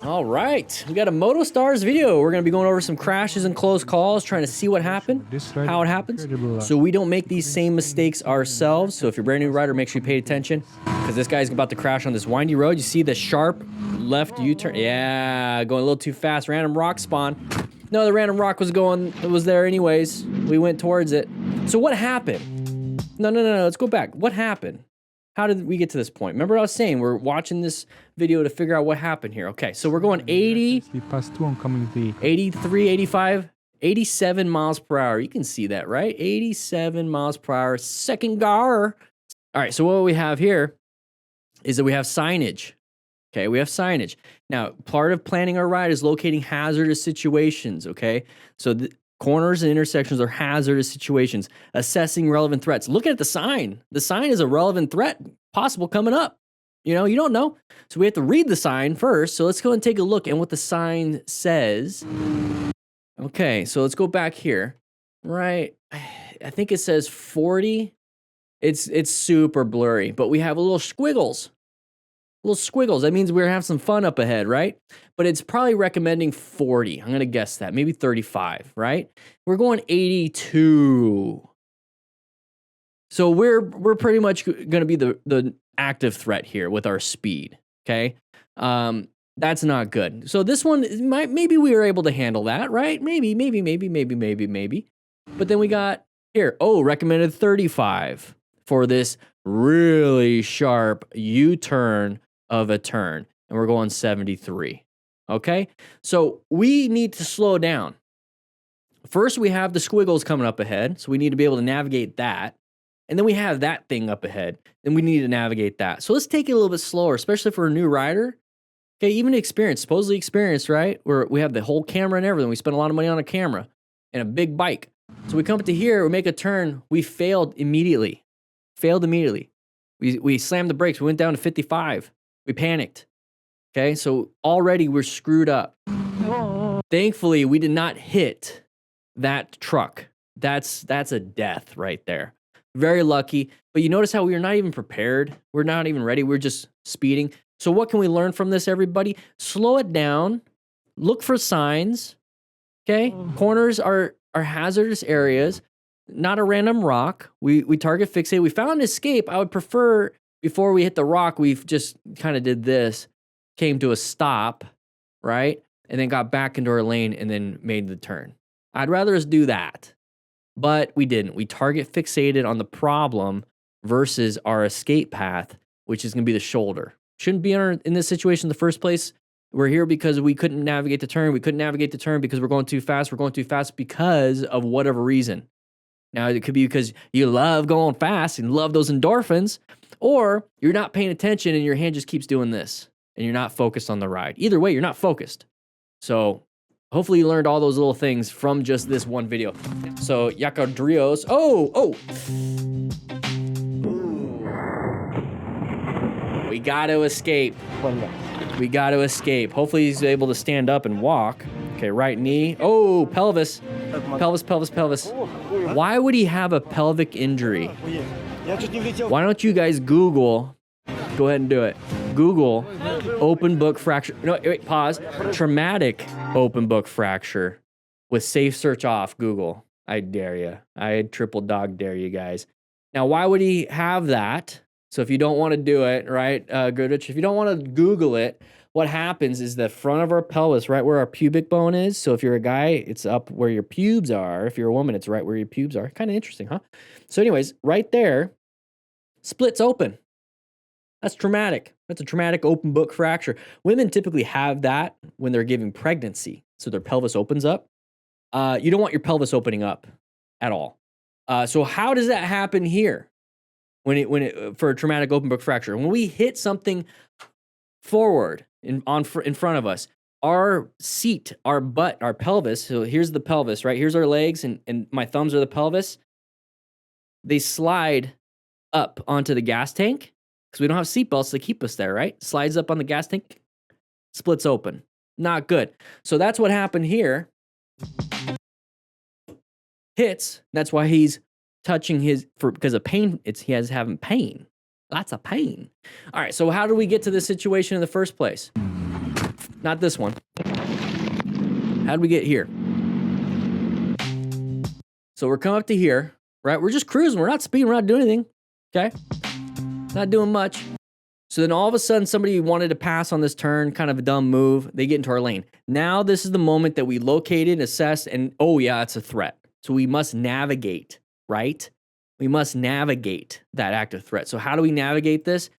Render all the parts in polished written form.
All right, we got a MotoStars video. We're gonna be going over some crashes and close calls, trying to see what happened, how it happens, so we don't make these same mistakes ourselves. So if you're a brand new rider, make sure you pay attention, because this guy's about to crash on this windy road. You see the sharp left U-turn? Yeah, going a little too fast. Random rock spawn. No, the random rock was there anyways. We went towards it. So what happened? No, let's go back. What happened? How did we get to this point? Remember I was saying we're watching this video to figure out what happened here. Okay, so we're going 80, 83, 85, 87 miles per hour. You can see that, right? 87 miles per hour, second gear. All right, so what we have here is that we have signage. Okay, we have signage. Now, part of planning our ride is locating hazardous situations, okay? So the corners and intersections are hazardous situations. Assessing relevant threats. Look at the sign. The sign is a relevant threat possible coming up. You know, you don't know. So we have to read the sign first. So let's go and take a look at what the sign says. Okay, so let's go back here. Right, I think it says 40. It's super blurry, but we have little squiggles. Little squiggles. That means we're gonna have some fun up ahead, right? But it's probably recommending 40. I'm gonna guess that. Maybe 35, right? We're going 82. So we're pretty much gonna be the active threat here with our speed. Okay. That's not good. So this one maybe we were able to handle that, right? Maybe. But then we got here, recommended 35 for this really sharp U-turn of a turn, and we're going 73. Okay, so we need to slow down. First, we have the squiggles coming up ahead, so we need to be able to navigate that. And then we have that thing up ahead, and we need to navigate that. So let's take it a little bit slower, especially for a new rider. Okay, even experienced, supposedly experienced, right? Where we have the whole camera and everything. We spend a lot of money on a camera and a big bike. So we come up to here, we make a turn, we failed immediately. We slammed the brakes, we went down to 55. We panicked. Okay, so already we're screwed up. Thankfully, we did not hit that truck. That's a death right there. Very lucky. But you notice how we are not even prepared. We're not even ready. We're just speeding. So what can we learn from this, everybody? Slow it down. Look for signs. Okay, corners are hazardous areas. Not a random rock. We target fixate. We found an escape. I would prefer before we hit the rock, we've just kind of did this, came to a stop, right? And then got back into our lane and then made the turn. I'd rather us do that, but we didn't. We target fixated on the problem versus our escape path, which is going to be the shoulder. Shouldn't be in this situation in the first place. We're here because we couldn't navigate the turn. We couldn't navigate the turn because we're going too fast. We're going too fast because of whatever reason. Now, it could be because you love going fast and love those endorphins, or you're not paying attention and your hand just keeps doing this and you're not focused on the ride. Either way, you're not focused. So hopefully you learned all those little things from just this one video. So Yacadrios. We got to escape. We got to escape. Hopefully he's able to stand up and walk. Okay, right knee. Oh, pelvis. Pelvis. Why would he have a pelvic injury? Why don't you guys Google, go ahead and do it. Google open book fracture. No, wait, pause. Traumatic open book fracture with safe search off. Google. I dare you. I triple dog dare you guys. Now, why would he have that? So if you don't want to do it, right, Goodrich, if you don't want to Google it, what happens is the front of our pelvis, right where our pubic bone is. So if you're a guy, it's up where your pubes are. If you're a woman, it's right where your pubes are. Kind of interesting, huh? So anyways, right there, splits open. That's traumatic. That's a traumatic open book fracture. Women typically have that when they're giving pregnancy. So their pelvis opens up. You don't want your pelvis opening up at all. So how does that happen here? For a traumatic open book fracture, when we hit something forward in front of us, our seat, our butt, our pelvis. So here's the pelvis, right? Here's our legs, and my thumbs are the pelvis. They slide up onto the gas tank because we don't have seatbelts to keep us there, right? Slides up on the gas tank, splits open. Not good. So that's what happened here. Hits. That's why he's touching because of pain. He has having pain. Lots of pain. All right, so how did we get to this situation in the first place? Not this one. How'd we get here? So we're coming up to here, right? We're just cruising. We're not speeding. We're not doing anything. Okay? Not doing much. So then all of a sudden, somebody wanted to pass on this turn, kind of a dumb move. They get into our lane. Now this is the moment that we located, assessed, and oh yeah, it's a threat. So we must navigate, right? We must navigate that active threat. So how do we navigate this?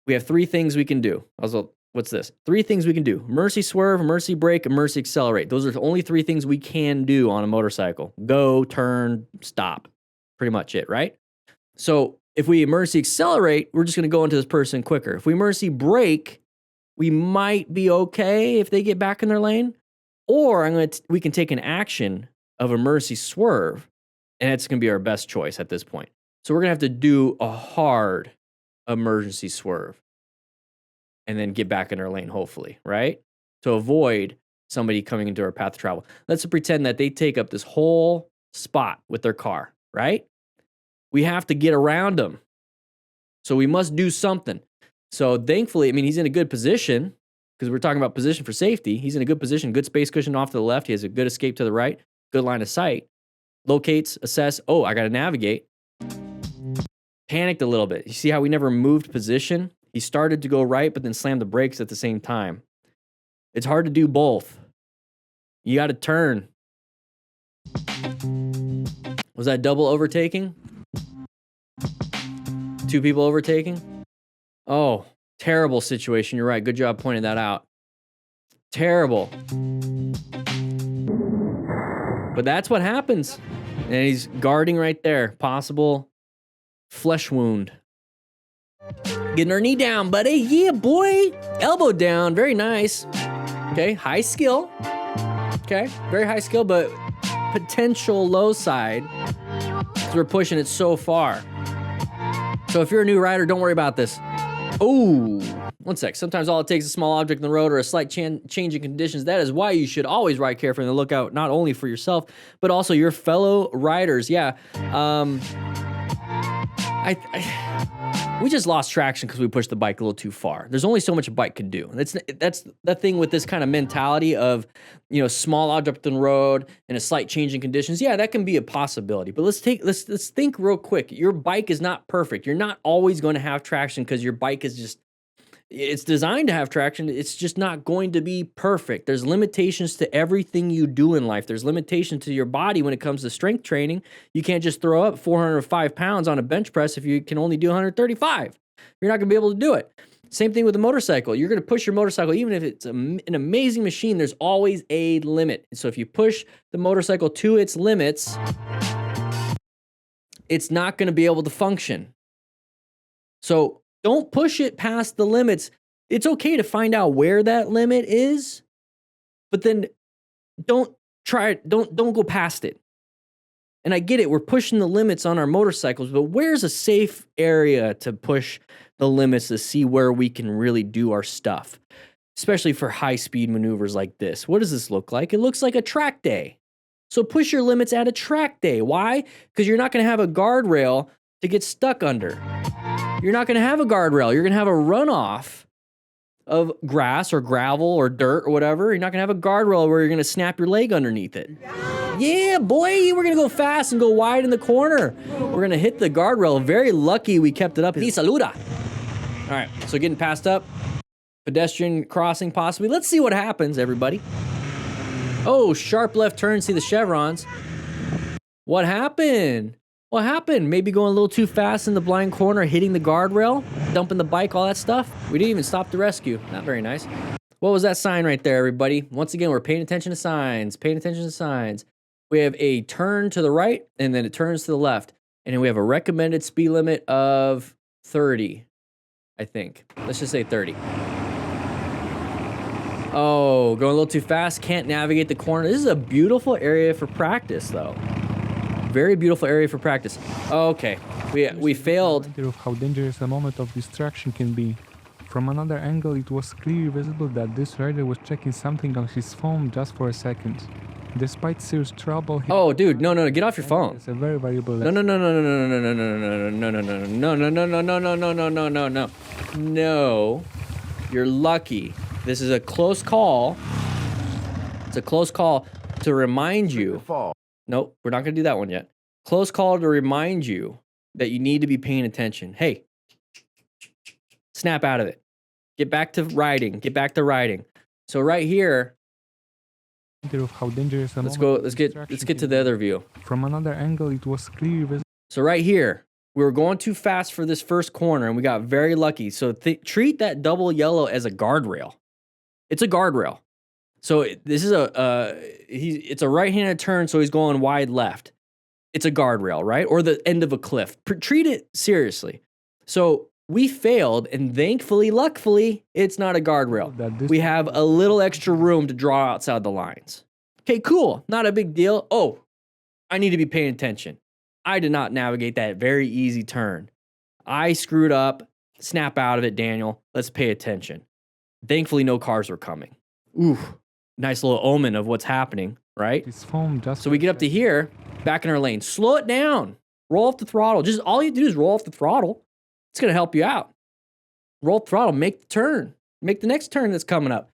We have 3 things we can do. Also, what's this? 3 things we can do. Emergency swerve, emergency brake, emergency accelerate. Those are the only 3 things we can do on a motorcycle. Go, turn, stop. Pretty much it, right? So if we emergency accelerate, we're just going to go into this person quicker. If we emergency brake, we might be okay if they get back in their lane. Or we can take an action of emergency swerve, and it's going to be our best choice at this point. So we're going to have to do a hard emergency swerve and then get back in our lane, hopefully, right? To avoid somebody coming into our path of travel. Let's pretend that they take up this whole spot with their car, right? We have to get around them. So we must do something. So thankfully, I mean, he's in a good position because we're talking about position for safety. He's in a good position, good space cushion off to the left. He has a good escape to the right, good line of sight. Locates, assess, oh, I got to navigate. Panicked a little bit. You see how we never moved position? He started to go right, but then slammed the brakes at the same time. It's hard to do both. You got to turn. Was that double overtaking? 2 people overtaking? Oh, terrible situation. You're right. Good job pointing that out. Terrible. But that's what happens. And he's guarding right there. Possible flesh wound. Getting her knee down, buddy. Yeah, boy. Elbow down. Very nice. Okay, high skill. Okay, very high skill, but potential low side because we're pushing it so far. So if you're a new rider, don't worry about this. Oh, one sec. Sometimes all it takes is a small object in the road or a slight change in conditions. That is why you should always ride carefully and look out not only for yourself, but also your fellow riders. Yeah. We just lost traction because we pushed the bike a little too far. There's only so much a bike can do. That's the thing with this kind of mentality of, small object in the road and a slight change in conditions. Yeah, that can be a possibility. But let's think real quick. Your bike is not perfect. You're not always going to have traction because your bike is it's designed to have traction. It's just not going to be perfect. There's limitations to everything you do in life. There's limitations to your body when it comes to strength training. You can't just throw up 405 pounds on a bench press if you can only do 135. You're not going to be able to do it. Same thing with a motorcycle. You're going to push your motorcycle, even if it's an amazing machine, there's always a limit. So if you push the motorcycle to its limits, it's not going to be able to function. So don't push it past the limits. It's okay to find out where that limit is, but then don't go past it. And I get it, we're pushing the limits on our motorcycles, but where's a safe area to push the limits to see where we can really do our stuff? Especially for high-speed maneuvers like this. What does this look like? It looks like a track day. So push your limits at a track day. Why? Because you're not going to have a guardrail to get stuck under. You're not going to have a guardrail. You're going to have a runoff of grass or gravel or dirt or whatever. You're not going to have a guardrail where you're going to snap your leg underneath it. Yeah, boy, we're going to go fast and go wide in the corner. We're going to hit the guardrail. Very lucky we kept it up. Ni saluda. All right, so getting passed up. Pedestrian crossing possibly. Let's see what happens, everybody. Oh, sharp left turn. See the chevrons. What happened? What happened? Maybe going a little too fast in the blind corner, hitting the guardrail, dumping the bike, all that stuff. We didn't even stop the rescue. Not very nice. What was that sign right there, everybody? Once again, we're paying attention to signs. Paying attention to signs. We have a turn to the right, and then it turns to the left. And then we have a recommended speed limit of 30, I think. Let's just say 30. Oh, going a little too fast. Can't navigate the corner. This is a beautiful area for practice, though. Very beautiful area for practice. Okay, we failed. Of how dangerous a moment of distraction can be. From another angle, it was clearly visible that this rider was checking something on his phone just for a second. Despite serious trouble, he dude, no, get off your phone. It's a very valuable No, no, you're lucky This is a close call. It's a close call to remind you. Nope, we're not going to do that one yet. Close call to remind you that you need to be paying attention. Hey, snap out of it. Get back to riding. Get back to riding. So right here, Of how dangerous a let's moment go. of Let's distraction get to can the be. other view. From another angle, it was clearly visible. So right here, we were going too fast for this first corner, and we got very lucky. So treat that double yellow as a guardrail. It's a guardrail. So this is it's a right-handed turn, so he's going wide left. It's a guardrail, right? Or the end of a cliff. Treat it seriously. So we failed, and thankfully, luckily, it's not a guardrail. We have a little extra room to draw outside the lines. Okay, cool. Not a big deal. Oh, I need to be paying attention. I did not navigate that very easy turn. I screwed up. Snap out of it, Daniel. Let's pay attention. Thankfully, no cars were coming. Ooh, nice little omen of what's happening, right? So we get up to here, back in our lane. Slow it down. Roll off the throttle. Just all you do is roll off the throttle. It's going to help you out. Roll the throttle. Make the turn. Make the next turn that's coming up.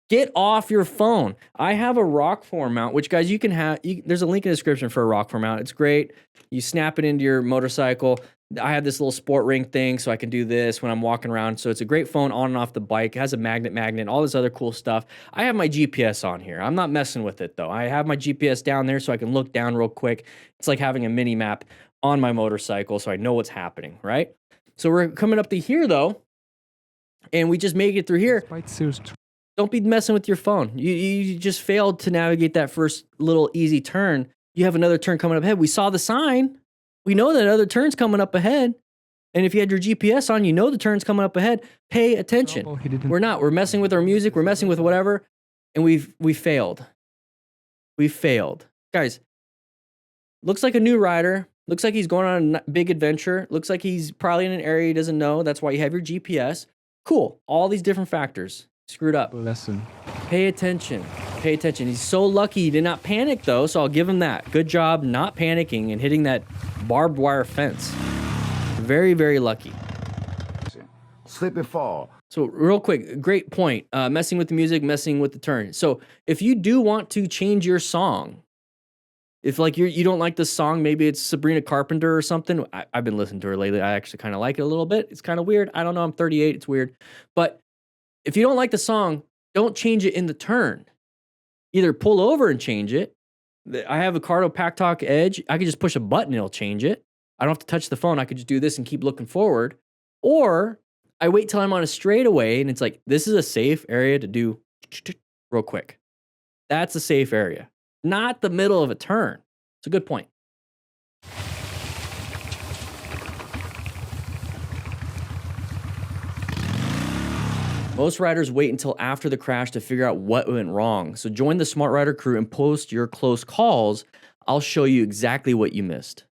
Get off your phone. I have a rock form mount, which, guys, you can have. There's a link in the description for a rock form mount. It's great. You snap it into your motorcycle. I have this little sport ring thing, so I can do this when I'm walking around. So it's a great phone on and off the bike. It has a magnet, all this other cool stuff. I have my GPS on here. I'm not messing with it, though. I have my GPS down there so I can look down real quick. It's like having a mini map on my motorcycle, so I know what's happening, right? So we're coming up to here, though, and we just make it through here. Don't be messing with your phone. You just failed to navigate that first little easy turn. You have another turn coming up ahead. We saw the sign. We know that other turn's coming up ahead. And if you had your GPS on, you know the turn's coming up ahead. Pay attention. We're not. We're messing with our music. We're messing with whatever. And we failed. We failed. Guys, looks like a new rider. Looks like he's going on a big adventure. Looks like he's probably in an area he doesn't know. That's why you have your GPS. Cool. All these different factors. Screwed up. Lesson. Pay attention. Pay attention. He's so lucky he did not panic, though, so I'll give him that. Good job not panicking and hitting that barbed wire fence. Very, very lucky. Slip and fall. So real quick, great point. Messing with the music, messing with the turn. So if you do want to change your song, if like you don't like this song, maybe it's Sabrina Carpenter or something. I've been listening to her lately. I actually kind of like it a little bit. It's kind of weird. I don't know. I'm 38. It's weird. But if you don't like the song, don't change it in the turn. Either pull over and change it. I have a Cardo Pack Talk Edge. I could just push a button, it'll change it. I don't have to touch the phone. I could just do this and keep looking forward. Or I wait till I'm on a straightaway and it's like, this is a safe area to do real quick. That's a safe area, not the middle of a turn. It's a good point. Most riders wait until after the crash to figure out what went wrong. So join the Smart Rider crew and post your close calls. I'll show you exactly what you missed.